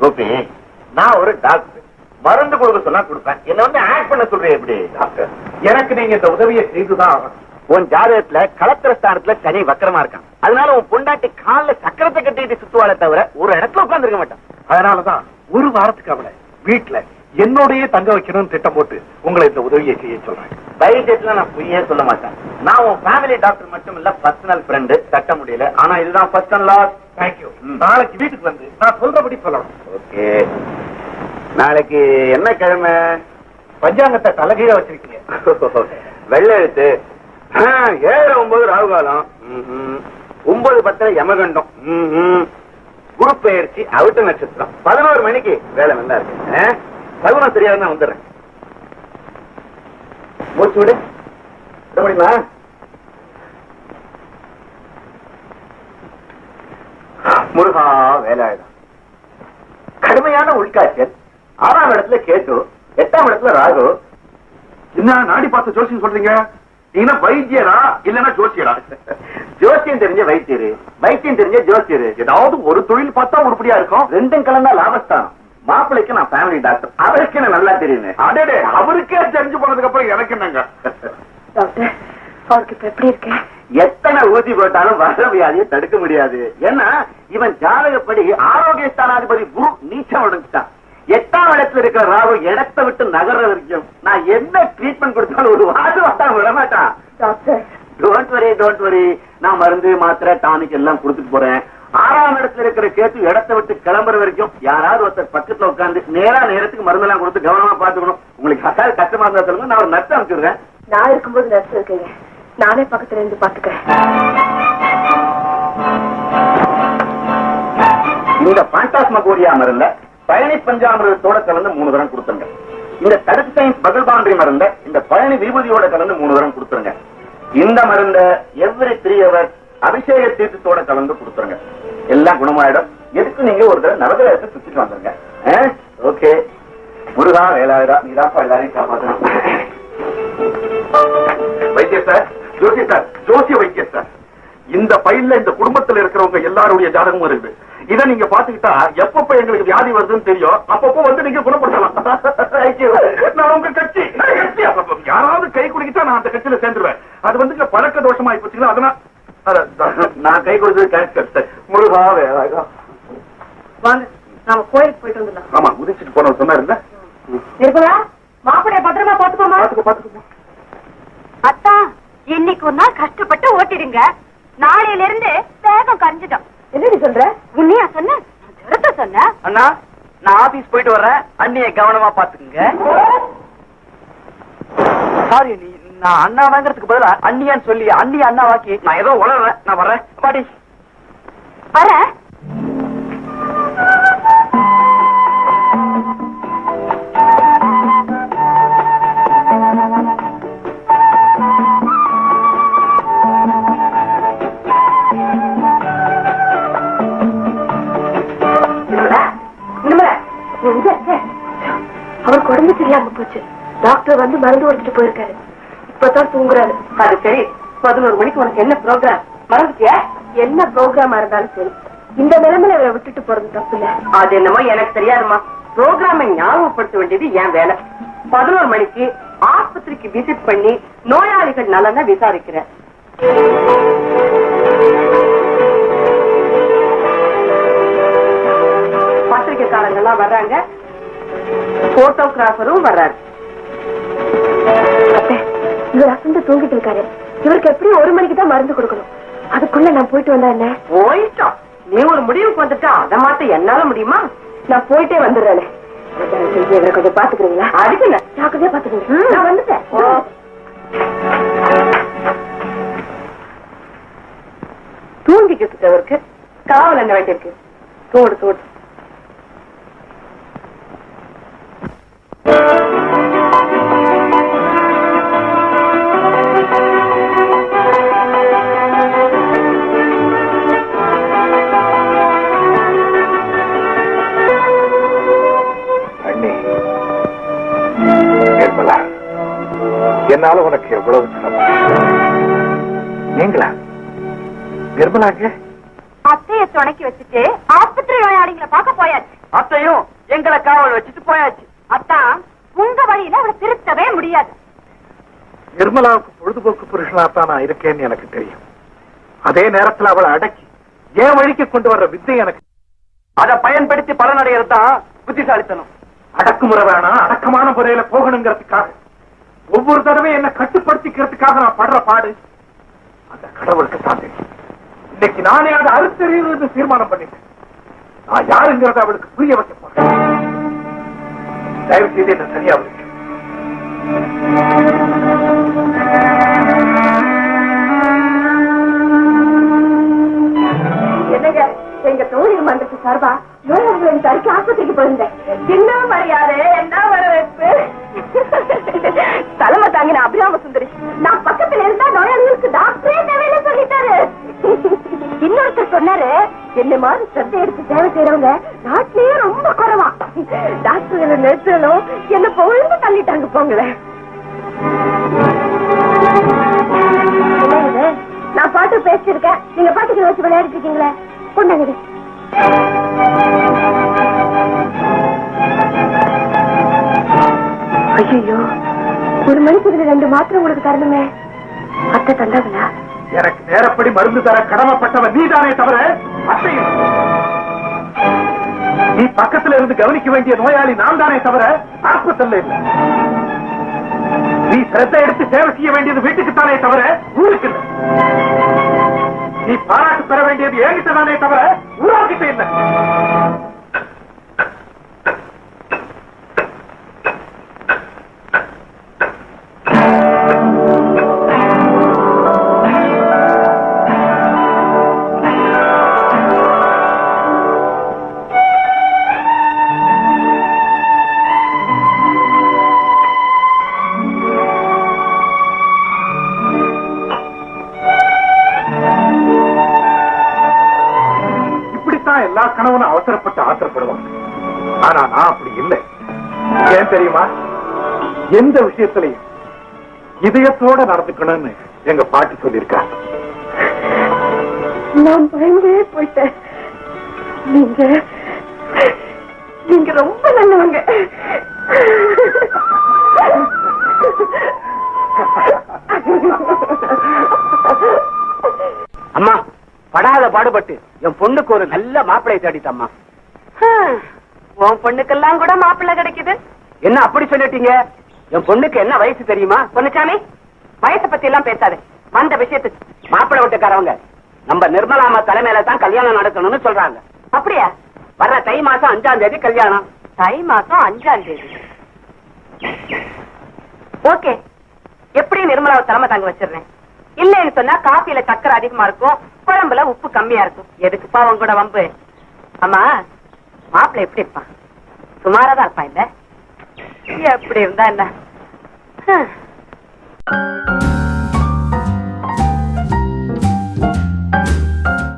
கோபி, நான் ஒரு டாக்டர். மருந்து கொடுக்க சொன்னா கொடுப்பேன். என்ன வந்து ஆக்ட் பண்ண சொல்றேன். எப்படி டாக்டர்? எனக்கு நீங்க இந்த உதவியை செய்துதான். உன் ஜாதகத்துல கலத்திர ஸ்தானத்துல சனி வக்கரமா இருக்கான். அதனால உன் பொண்டாட்டி காலில் சக்கரத்தை கட்டிட்டு சுத்துவாளை தவிர ஒரு இடத்துல உட்கார்ந்து இருக்க மாட்டான். அதனாலதான் ஒரு வாரத்துக்கு அவளை வீட்டுல என்னோடய தங்க வைக்கணும்னு திட்டம் போட்டு உங்களை இந்த உதவியை செய்ய சொல்றேன். பைஜெட்ல நான் பொய்யே சொல்ல மாட்டேன். நான் உன் ஃபேமிலி டாக்டர் மட்டும் இல்ல, பர்சனல் ஃப்ரெண்டு. தட்ட முடியல, ஆனா இதுதான் ஃபர்ஸ்ட் அண்ட் லாஸ்ட். தேங்க்யூ. நாளைக்கு வீட்டுக்கு வந்து நான் சொல்றபடி சொல்லணும். ஓகே. நாளைக்கு என்ன கிழமை? பஞ்சாங்கத்தை தலைகீழ வச்சிருக்கீங்க. வெள்ளை எழுத்து. 7-9 ராகுகாலம், 9-10 யமகண்டம், குரு பெயர்ச்சி, அவிட்ட நட்சத்திரம். 11 மணிக்கு வேலை நல்லா இருக்கு. சகுனம் தெரியாதுன்னா வந்துடுறேன். மூச்சு விடு. விட முடியுமா? முருகா வேலாயுதம். கடுமையான உள்காய்ச்சல். 6ஆம் இடத்துல கேட்டு, 8ஆம் இடத்துல ராகு. என்ன நாடி பார்த்து ஜோசியம் சொல்றீங்க? நீங்க வைத்தியரா இல்லன்னா ஜோசியரா? ஜோசியம் தெரிஞ்ச வைத்தியரு, வைத்தியம் தெரிஞ்ச ஜோசியரு. ஏதாவது ஒரு தொழில் பார்த்தா உருப்படியா இருக்கும். ரெண்டும் கலந்தா லாபஸ்தானம். மாப்பிள்ளைக்கு நான் ஃபேமிலி டாக்டர், அவருக்கு என்ன நல்லா தெரியுது. அடே, அவருக்கே தெரிஞ்சு போனதுக்கு அப்புறம் எனக்கு என்னங்க? டாக்டர், அவருக்கு இப்ப எப்படி இருக்கு? எத்தனை ஊசி போட்டாலும் வர வியாதியை தடுக்க முடியாது. ஏன்னா இவன் ஜாதகப்படி ஆரோக்கிய ஸ்தானாதிபதி குரு நீச்சம் அடைஞ்சிட்டான். 8ஆம் இடத்துல இருக்கிற ராகு இடத்தை விட்டு நகர்ற வரைக்கும் நான் என்ன ட்ரீட்மெண்ட் கொடுத்தாலும் ஒரு வாரம் விடமாட்டான். Doctor, don't worry. நான் மருந்து மாத்திரை டானிக் எல்லாம் கொடுத்துட்டு போறேன். 6ஆம் இடத்துல இருக்கிற கேத்து இடத்தை விட்டு கிளம்புற வரைக்கும் யாராவது ஒருத்தர் பக்கத்துல உட்காந்து நேரத்துக்கு மருந்து எல்லாம் கொடுத்து கவனமா பாத்துக்கணும். உங்களுக்கு அசால் கஷ்டமா இருந்தா சொல்லுங்க, நான் ஒரு நர்ஸ் அனுப்பிச்சுடுறேன். நான் இருக்கும்போது நர்ஸ் இருக்கீங்க, நானே பக்கத்துல இருந்து பாத்துக்கிறேன். இந்த பாண்டாஸ்மகோரியா மருந்த பழனி பஞ்சாமிரதத்தோட கலந்து 3 தரம் கொடுத்துருங்க. இந்த தடுப்பு சயின்ஸ் பகல்பாண்டி மருந்த இந்த பழனி விபூதியோட கலந்து 3 தரம் கொடுத்துருங்க. இந்த மருந்த எவ்ரி 3 hours அபிஷேக தீர்த்தத்தோட கலந்து கொடுத்துருங்க. எல்லாம் குணமாயிடும். எதுக்கு நீங்க ஒரு தடவை நவகிரகத்தை சுத்திட்டு வந்துருங்க. ஓகே. முருகா வேலாயுதா, நீதான் எல்லாரையும் காப்பாற்றணும். வைத்தியர் சார், ஜோசிய சார், ஜோசிய வைத்தியர் சார், இந்த பையில இந்த குடும்பத்தில் இருக்கிறவங்க எல்லாருடைய ஜாதகமும் இருக்குது. இதை நீங்க பாத்துக்கிட்டா எப்பப்ப எங்களுக்கு வியாதி வருதுன்னு தெரியும். அப்பப்போ வந்து நீங்க குணப்படுத்தலாம். நான் உங்க கட்சி யாராவது கை குடிக்கிட்டா நான் அந்த கட்சியில சேர்ந்துருவேன். அது வந்து பழக்க தோஷமா போச்சுங்களா? அதனால நான் கை கொடுத்தது கேன்சர். முருகா வேலாயுதா. வாங்க, நாம கோயிலுக்கு போயிட்டு வந்துடலாம். ஆமா, உதிச்சுட்டு போன சொன்னாருல்ல. இருக்குதா? மாப்பிளைய பத்திரமா பாத்துக்கோமா? பாத்துக்கோ. அத்தா, இன்னைக்கு ஒரு நாள் கஷ்டப்பட்டு ஓட்டிடுங்க. நாளையில இருந்து வேகம் கரைஞ்சிட்டோம். என்னடி சொல்ற? உன்னையா சொன்ன? சொன்ன அண்ணா, நான் ஆபீஸ் போயிட்டு வர்றேன். அண்ணியை கவனமா பாத்துக்குங்க. சாரி, நான் அண்ணா வாங்கறதுக்கு பதிலா அண்ணியான்னு சொல்லி அண்ணி அண்ணா வாக்கி நான் ஏதோ உளறேன். நான் வர்றேன். பாட்டி வர. அவர் உடம்பு சரியாம போச்சு. டாக்டர் வந்து மருந்து கொடுத்துட்டு போயிருக்காரு. இப்பதான் தூங்குறாரு. அது சரி, 11 மணிக்கு உனக்கு என்ன ப்ரோக்ராம் மறந்துட்டியா? என்ன ப்ரோக்ராமா இருந்தாலும் சரி, இந்த நிலைமையில அவரை விட்டுட்டு போறது தப்பு இல்ல. அது என்னமோ எனக்கு தெரியாதுமா. ப்ரோக்ராமை ஞாபகப்படுத்த வேண்டியது என் வேலை. 11 மணிக்கு ஆஸ்பத்திரிக்கு விசிட் பண்ணி நோயாளிகள் நலனை விசாரிக்கிறேன். பத்திரிகைக்காரங்கெல்லாம் வர்றாங்க, போட்டோகிராஃபரும் வர்றாரு. இவர் அசந்து தூங்கிட்டு இருக்காரு. இவருக்கு எப்படி 1 மணிக்கு தான் மருந்து கொடுக்கணும். அதுக்குள்ள நான் போயிட்டு வந்தா என்ன? போயிட்டோம். நீ ஒரு முடிவுக்கு வந்துட்டா அதை மாத்த என்னால முடியுமா? நான் போயிட்டே வந்துடுறேன். இவரை கொஞ்சம் பாத்துக்கிறீங்களா? அதுக்கு என்ன ஜாக்கிரதையா பாத்துக்கிறீங்க. நான் வந்துட்டேன். தூங்கிக்கிட்டு அவருக்கு காவல் என்ன வேண்டியிருக்கு? தோடு. என்னால உனக்கு எவ்வளவு நீங்களா நிர்மலாங்க? அத்தைய துணைக்கி வச்சுட்டு ஆஸ்பத்திரி நோயாளிகளை பார்க்க போயாச்சு. அத்தையும் எங்களை காவல் வச்சுட்டு போயாச்சு. அத்தான் உங்க வழியில அவளை திருத்தவே முடியாது. நிர்மலாவுக்கு பொழுதுபோக்கு புருஷனாத்தான் நான் இருக்கேன்னு எனக்கு தெரியும். அதே நேரத்தில் அவளை அடக்கி என் வழிக்கு கொண்டு வர்ற வித்தை எனக்கு. அதை பயன்படுத்தி பலனடைகிறது தான் புத்திசாலித்தனம். அடக்குமுறை வேணாம், அடக்கமான முறையில போகணுங்கிறதுக்காக ஒவ்வொரு தடவை என்ன கட்டுப்படுத்திக்கிறதுக்காக நான் படுற பாடு அந்த கடவுளுக்கு தான் தெரியும். இன்னைக்கு நானே அதை அறுத்தறிவு தீர்மானம் பண்ணிட்டேன். நான் யாருங்கிறத அவளுக்கு புரிய வைக்க போறேன். தயவு செய்து என்ன சரியா விடுங்க. என்னங்க, எங்க தோழில் மன்றத்து சார்பா நோயாளிகளின் தடுக்க ஆஸ்பத்திரிக்கு போயிருந்தேன். என்ன மரியாதை, என்ன வரவேற்பு. தலைமை தாங்கின அபிராம சுந்தரி நான் பக்கத்துல இருந்தா நோயாளிகளுக்கு டாக்டரே தேவையில்லை சொல்லிட்டாரு. இன்னொருத்தர் சொன்னாரு, என்ன மாதிரி சத்த எடுத்து சேவை செய்யறவங்க நாட்டிலேயே ரொம்ப குறைவா. டாக்டர் நர்ஸுகளும் என்ன பொழுது தள்ளிட்டாங்க போங்களேன். நான் பாட்டு பேசிருக்கேன், நீங்க பாட்டுக்கு வச்சு விளையாடிட்டு இருக்கீங்களே, கொண்டாங்க. ஐயோ, ஒரு மணிக்கு 2 மாத்திரை உங்களுக்கு தரணுமே. அத்தை தந்தாங்களா? எனக்கு நேரப்படி மருந்து தர கடமைப்பட்டவன் நீதானே தவிர அத்தையும். நீ பக்கத்துல இருந்து கவனிக்க வேண்டிய நோயாளி நான் தானே தவிர ஆஸ்பத்திரியில இல்லை. நீ சிரத்தை எடுத்து சேவை செய்ய வேண்டியது வீட்டுக்குத்தானே தவிர ஊருக்கு இல்லை. நீ பாராட்டு பெற வேண்டியது என்கிட்ட தானே தவிர ஊராக்கிட்ட இல்லை. எல்லா கணவனும் அவசரப்பட்டு ஆத்திரப்படுவாங்க. ஆனா நான் அப்படி இல்லை. ஏன் தெரியுமா? எந்த விஷயத்திலையும் இதயத்தோட நடந்துக்கணும்னு எங்க பாட்டி சொல்லியிருக்காங்க. நான் பயந்தே போயிட்டேன். நீங்க ரொம்ப நல்லவங்க. அம்மா, படாத பாடுபட்டு என் பொண்ணுக்கு ஒரு நல்ல மாப்பிள்ளை தேடித்தம்மா. உன் பொண்ணுக்கெல்லாம் கூட மாப்பிள்ளை கிடைக்குது. என்ன அப்படி சொல்லிட்டீங்க? என் பொண்ணுக்கு என்ன வயசு தெரியுமா? பொன்னுச்சாமி, வயசை பத்தி எல்லாம் பேசாது. வந்த விஷயத்துக்கு. மாப்பிள்ளை வீட்டுக்காரவங்க நம்ம நிர்மலாமா தலைமையில தான் கல்யாணம் நடத்தணும்னு சொல்றாங்க. அப்படியா? வர்ற தை மாசம் 5ஆம் தேதி கல்யாணம். தை மாசம் 5ஆம் தேதி. ஓகே, எப்படி நிர்மலாவை தலைமை தாங்க வச்சிடுறேன். இல்லன்னு சொன்னா காப்பியில சக்கரை அதிகமா இருக்கும், குழம்புல உப்பு கம்மியா இருக்கும். எதுக்குப்பா அவங்க கூட வம்பு? ஆமா, மாப்பிள்ளை எப்படி இருப்பான்? சுமாராதான் இருப்பான் இல்ல? எப்படி இருந்தா என்ன?